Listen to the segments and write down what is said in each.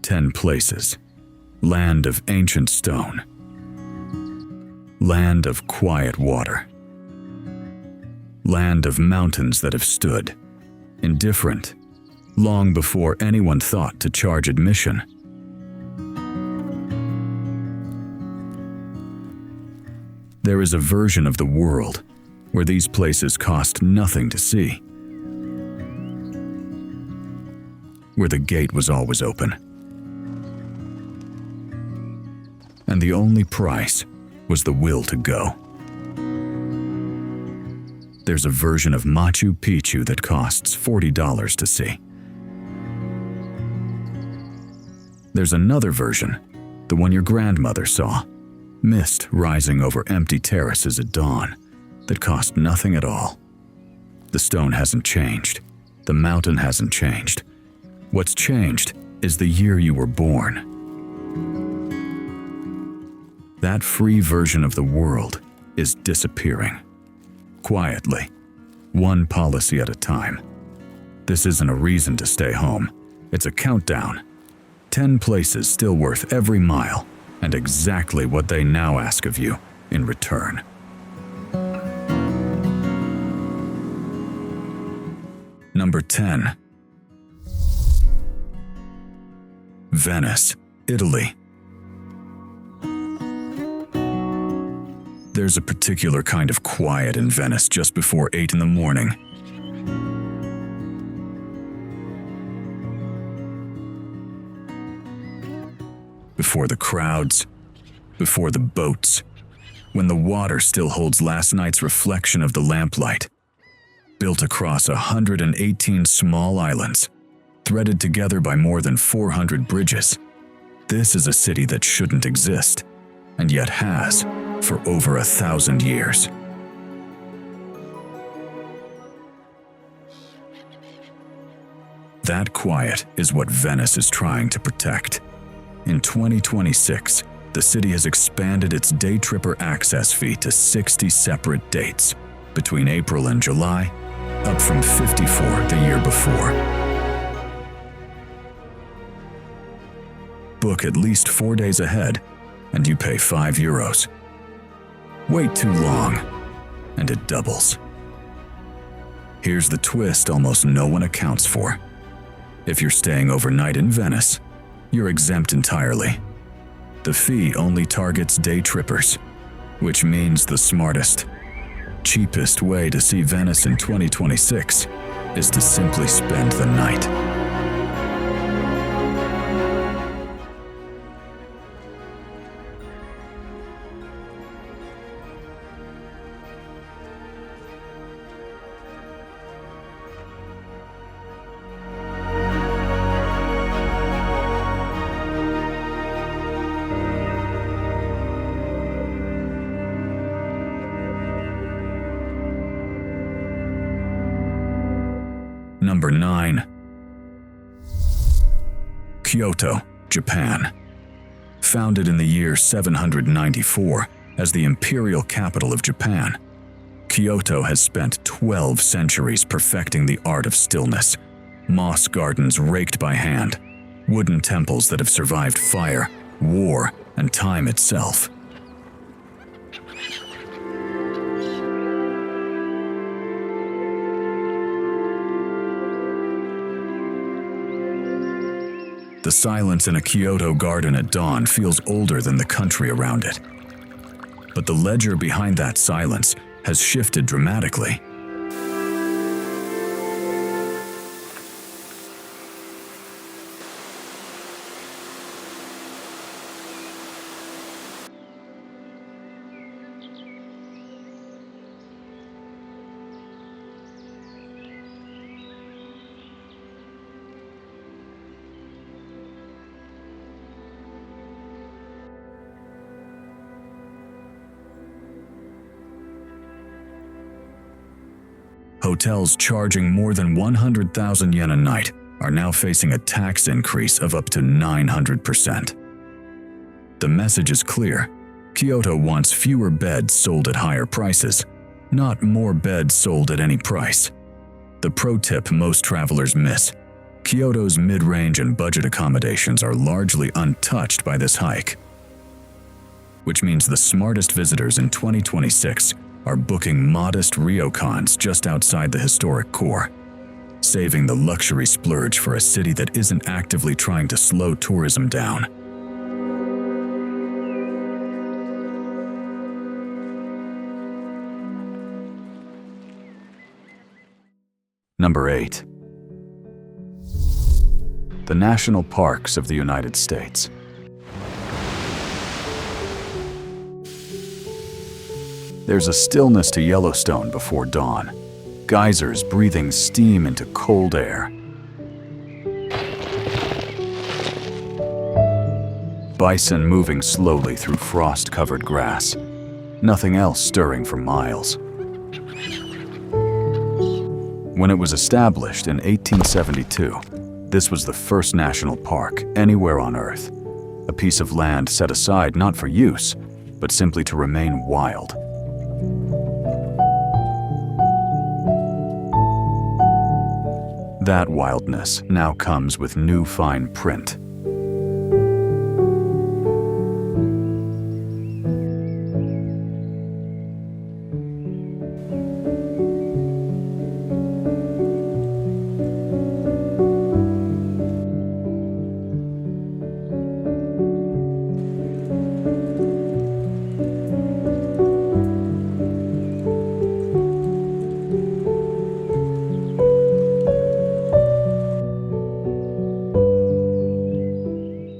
10 places. Land of ancient stone. Land of quiet water. Land of mountains that have stood, indifferent, long before anyone thought to charge admission. There is a version of the world where these places cost nothing to see, where the gate was always open, and the only price was the will to go. There's a version of Machu Picchu that costs $40 to see. There's another version, the one your grandmother saw, mist rising over empty terraces at dawn, that cost nothing at all. The stone hasn't changed. The mountain hasn't changed. What's changed is the year you were born. That free version of the world is disappearing. Quietly, one policy at a time. This isn't a reason to stay home. It's a countdown. 10 places still worth every mile, and exactly what they now ask of you in return. Number 10. Venice, Italy. There's a particular kind of quiet in Venice just before 8 in the morning. Before the crowds, before the boats, when the water still holds last night's reflection of the lamplight. Built across 118 small islands, threaded together by more than 400 bridges. This is a city that shouldn't exist, and yet has for over 1,000 years. That quiet is what Venice is trying to protect. In 2026, the city has expanded its day tripper access fee to 60 separate dates between April and July, up from 54 the year before. Book at least 4 days ahead, and you pay €5. Wait too long, and it doubles. Here's the twist almost no one accounts for. If you're staying overnight in Venice, you're exempt entirely. The fee only targets day trippers, which means the smartest, cheapest way to see Venice in 2026 is to simply spend the night. Number 9. Kyoto, Japan. Founded in the year 794 as the imperial capital of Japan, Kyoto has spent 12 centuries perfecting the art of stillness. Moss gardens raked by hand, wooden temples that have survived fire, war, and time itself. The silence in a Kyoto garden at dawn feels older than the country around it. But the ledger behind that silence has shifted dramatically. Hotels charging more than 100,000 yen a night are now facing a tax increase of up to 900%. The message is clear. Kyoto wants fewer beds sold at higher prices, not more beds sold at any price. The pro tip most travelers miss: Kyoto's mid-range and budget accommodations are largely untouched by this hike, which means the smartest visitors in 2026 are booking modest ryokans just outside the historic core, saving the luxury splurge for a city that isn't actively trying to slow tourism down. Number 8. The National Parks of the United States. There's a stillness to Yellowstone before dawn, geysers breathing steam into cold air. Bison moving slowly through frost-covered grass, nothing else stirring for miles. When it was established in 1872, this was the first national park anywhere on Earth, a piece of land set aside not for use, but simply to remain wild. That wildness now comes with new fine print.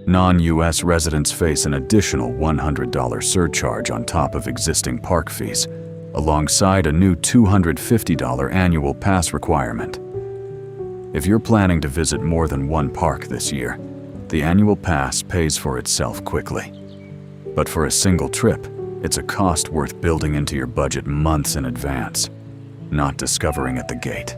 Non-US residents face an additional $100 surcharge on top of existing park fees, alongside a new $250 annual pass requirement. If you're planning to visit more than one park this year, the annual pass pays for itself quickly. But for a single trip, it's a cost worth building into your budget months in advance, not discovering at the gate.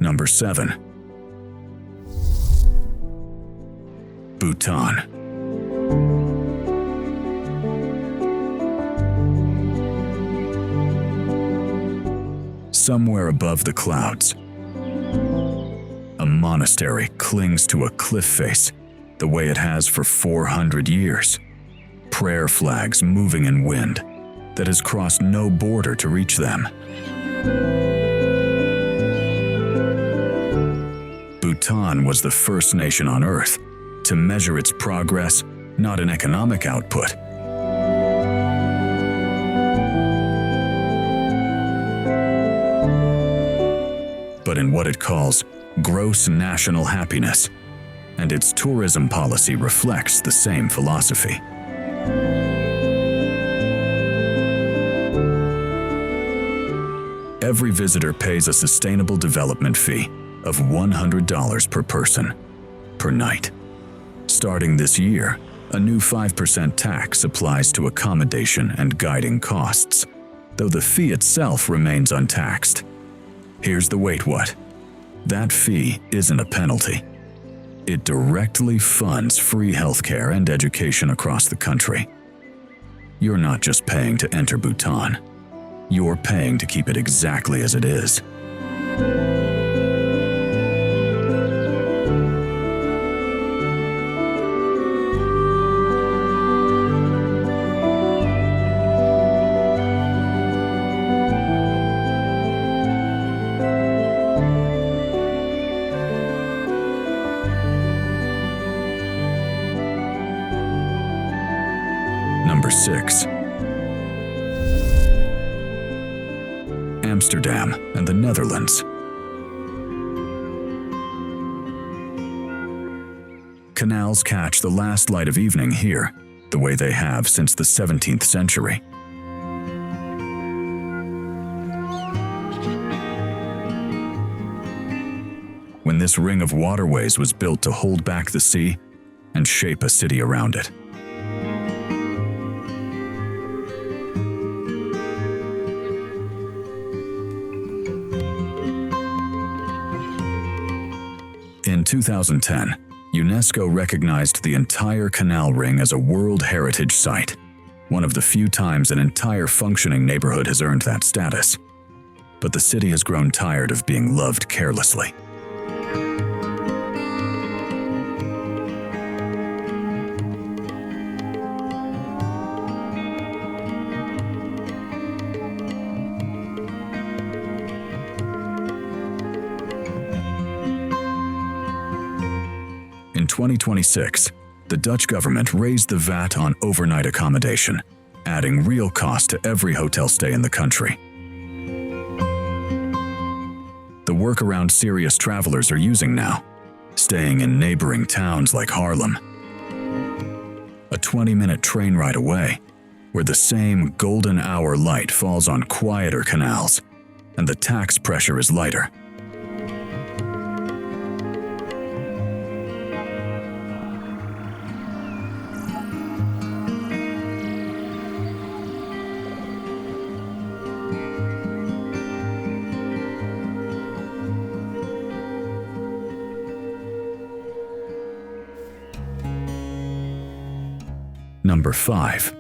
Number 7. Bhutan. Somewhere above the clouds, a monastery clings to a cliff face the way it has for 400 years. Prayer flags moving in wind that has crossed no border to reach them. Bhutan was the first nation on Earth to measure its progress not in economic output, but in what it calls gross national happiness, and its tourism policy reflects the same philosophy. Every visitor pays a sustainable development fee of $100 per person, per night. Starting this year, a new 5% tax applies to accommodation and guiding costs, though the fee itself remains untaxed. Here's the wait what. That fee isn't a penalty. It directly funds free healthcare and education across the country. You're not just paying to enter Bhutan. You're paying to keep it exactly as it is. Number 6. Amsterdam and the Netherlands. Canals catch the last light of evening here, the way they have since the 17th century. When this ring of waterways was built to hold back the sea and shape a city around it. In 2010, UNESCO recognized the entire canal ring as a World Heritage Site, one of the few times an entire functioning neighborhood has earned that status. But the city has grown tired of being loved carelessly. In 2026, the Dutch government raised the VAT on overnight accommodation, adding real cost to every hotel stay in the country. The workaround serious travelers are using now, staying in neighboring towns like Haarlem, a 20-minute train ride away, where the same golden hour light falls on quieter canals, and the tax pressure is lighter. Number 5.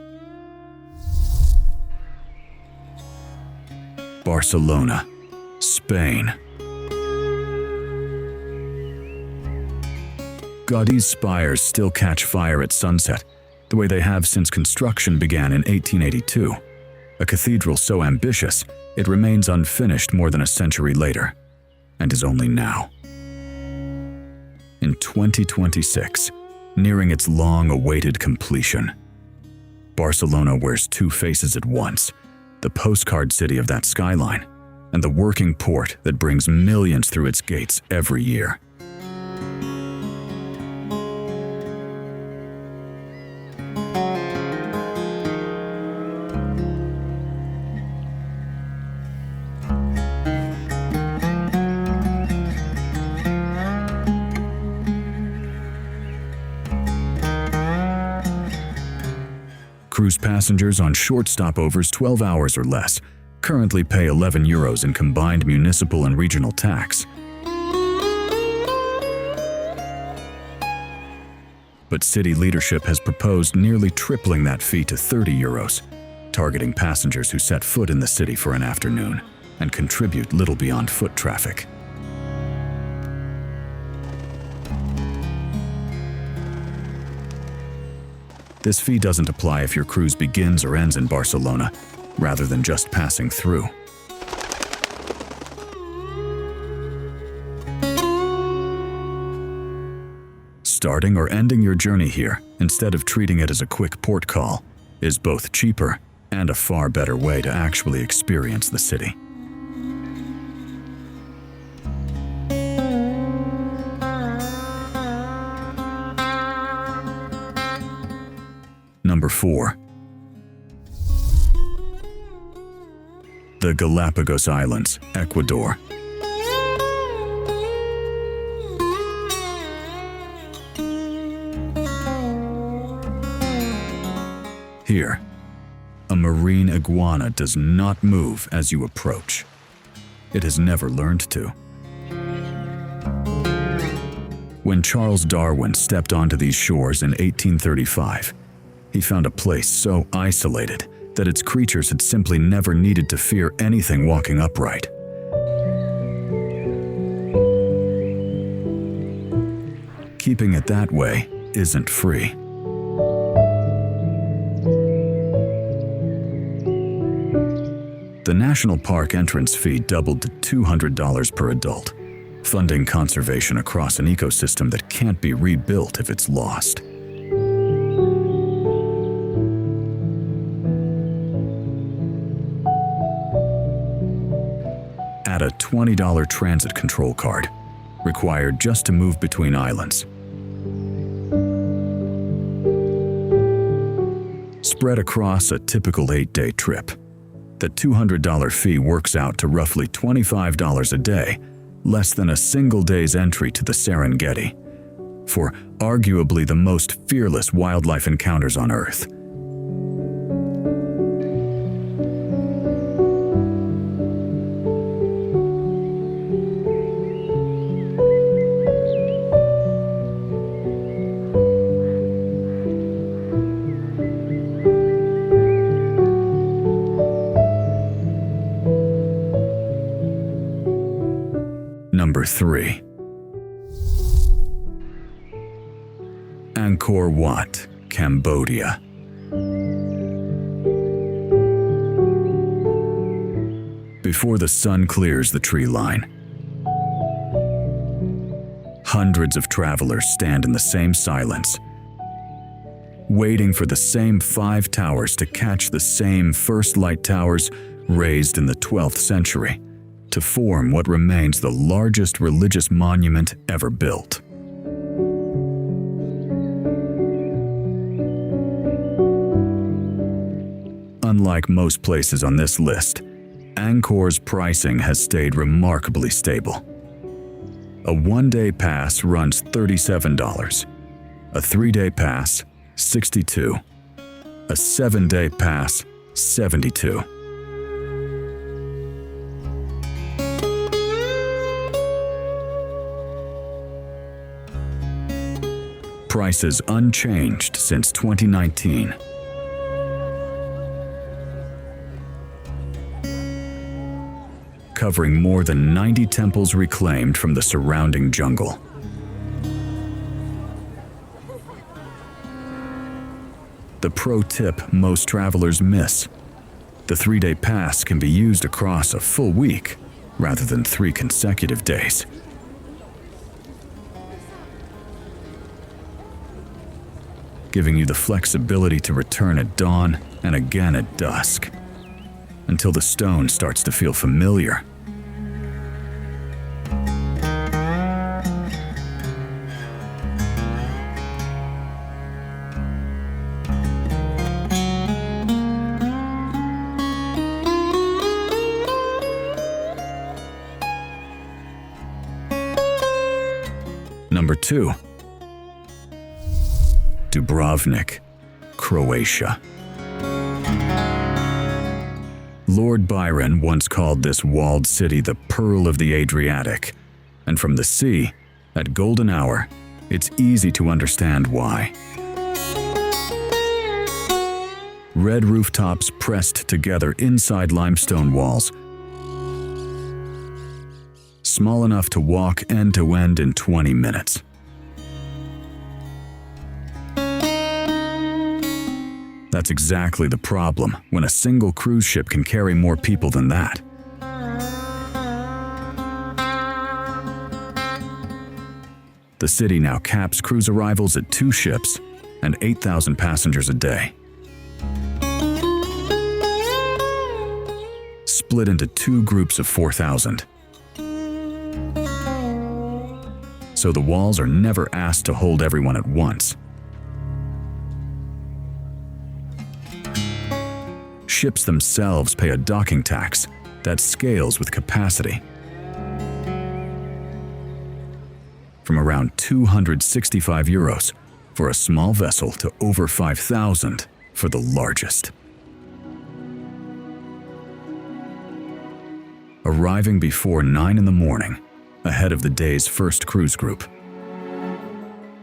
Barcelona, Spain. Gaudi's spires still catch fire at sunset, the way they have since construction began in 1882. A cathedral so ambitious, it remains unfinished more than a century later, and is only now. In 2026, nearing its long-awaited completion, Barcelona wears two faces at once: the postcard city of that skyline, and the working port that brings millions through its gates every year. Cruise passengers on short stopovers 12 hours or less currently pay €11 in combined municipal and regional tax. But city leadership has proposed nearly tripling that fee to €30, targeting passengers who set foot in the city for an afternoon and contribute little beyond foot traffic. This fee doesn't apply if your cruise begins or ends in Barcelona, rather than just passing through. Starting or ending your journey here, instead of treating it as a quick port call, is both cheaper and a far better way to actually experience the city. Number 4. The Galápagos Islands, Ecuador. Here, a marine iguana does not move as you approach. It has never learned to. When Charles Darwin stepped onto these shores in 1835, he found a place so isolated that its creatures had simply never needed to fear anything walking upright. Keeping it that way isn't free. The national park entrance fee doubled to $200 per adult, funding conservation across an ecosystem that can't be rebuilt if it's lost. Add a $20 transit control card, required just to move between islands. Spread across a typical 8-day trip, the $200 fee works out to roughly $25 a day, less than a single day's entry to the Serengeti, for arguably the most fearless wildlife encounters on Earth. Number 3. Angkor Wat, Cambodia. Before the sun clears the tree line, hundreds of travelers stand in the same silence, waiting for the same 5 towers to catch the same first light towers raised in the 12th century to form what remains the largest religious monument ever built. Unlike most places on this list, Angkor's pricing has stayed remarkably stable. A 1-day pass runs $37, a 3-day pass, $62, a 7-day pass, $72. Prices unchanged since 2019. Covering more than 90 temples reclaimed from the surrounding jungle. The pro tip most travelers miss: the 3-day pass can be used across a full week rather than 3 consecutive days. Giving you the flexibility to return at dawn and again at dusk, until the stone starts to feel familiar. Number 2. Dubrovnik, Croatia. Lord Byron once called this walled city the Pearl of the Adriatic, and from the sea, at golden hour, it's easy to understand why. Red rooftops pressed together inside limestone walls, small enough to walk end to end in 20 minutes. That's exactly the problem when a single cruise ship can carry more people than that. The city now caps cruise arrivals at 2 ships and 8,000 passengers a day. Split into 2 groups of 4,000. So the walls are never asked to hold everyone at once. Ships themselves pay a docking tax that scales with capacity. From around 265 euros for a small vessel to over 5,000 for the largest. Arriving before 9 in the morning, ahead of the day's first cruise group,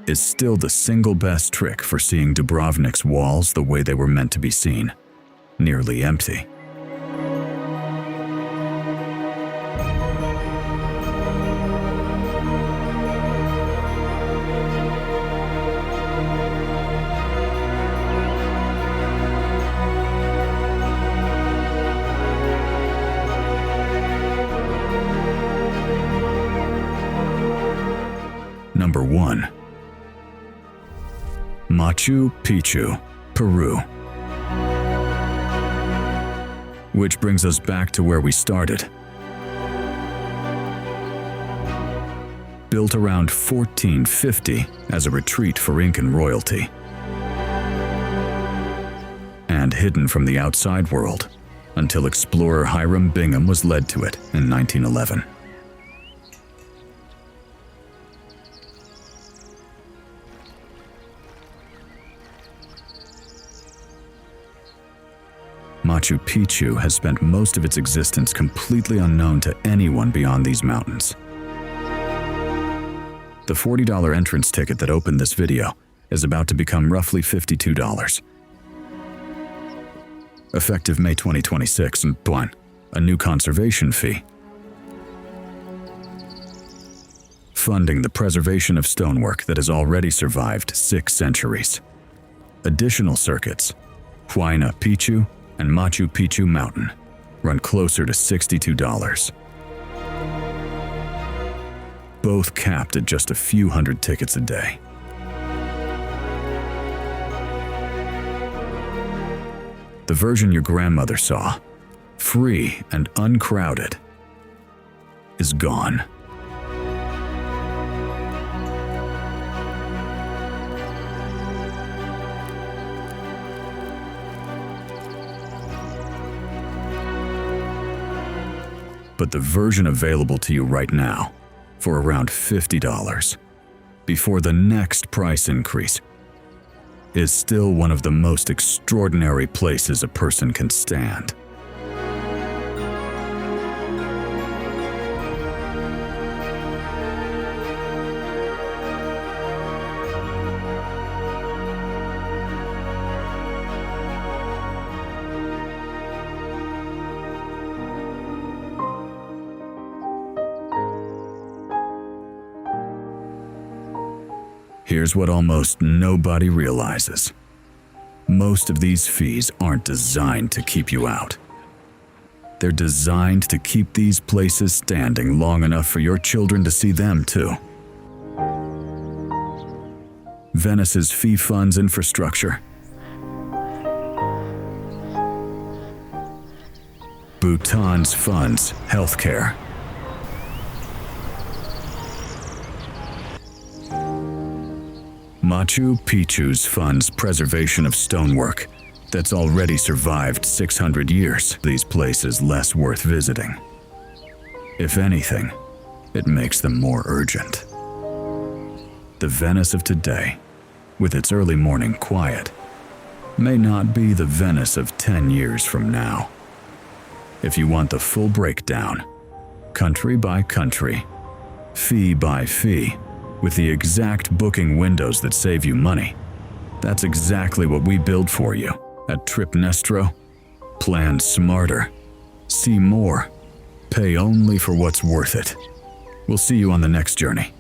is still the single best trick for seeing Dubrovnik's walls the way they were meant to be seen. Nearly empty. Number 1. Machu Picchu, Peru. Which brings us back to where we started. Built around 1450 as a retreat for Incan royalty, and hidden from the outside world until explorer Hiram Bingham was led to it in 1911. Machu Picchu has spent most of its existence completely unknown to anyone beyond these mountains. The $40 entrance ticket that opened this video is about to become roughly $52. Effective May 2026, and a new conservation fee. funding the preservation of stonework that has already survived 6 centuries. Additional circuits, Huayna Picchu and Machu Picchu Mountain, run closer to $62. Both capped at just a few hundred tickets a day. The version your grandmother saw, free and uncrowded, is gone. But the version available to you right now, for around $50, before the next price increase, is still one of the most extraordinary places a person can stand. Here's what almost nobody realizes. Most of these fees aren't designed to keep you out. They're designed to keep these places standing long enough for your children to see them too. Venice's fee funds infrastructure. Bhutan's funds healthcare. Machu Picchu's funds preservation of stonework that's already survived 600 years. These places less worth visiting. If anything, it makes them more urgent. The Venice of today, with its early morning quiet, may not be the Venice of 10 years from now. If you want the full breakdown, country by country, fee by fee, with the exact booking windows that save you money, that's exactly what we build for you at Trip Nestro. Plan smarter, see more, pay only for what's worth it. We'll see you on the next journey.